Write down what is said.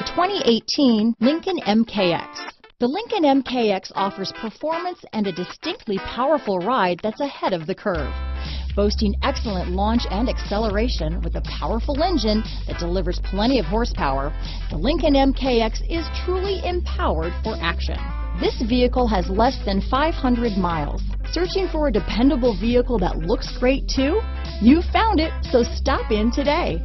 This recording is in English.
2018 Lincoln MKX. The Lincoln MKX offers performance and a distinctly powerful ride that's ahead of the curve. Boasting excellent launch and acceleration with a powerful engine that delivers plenty of horsepower, the Lincoln MKX is truly empowered for action. This vehicle has less than 500 miles. Searching for a dependable vehicle that looks great too? You found it, so stop in today.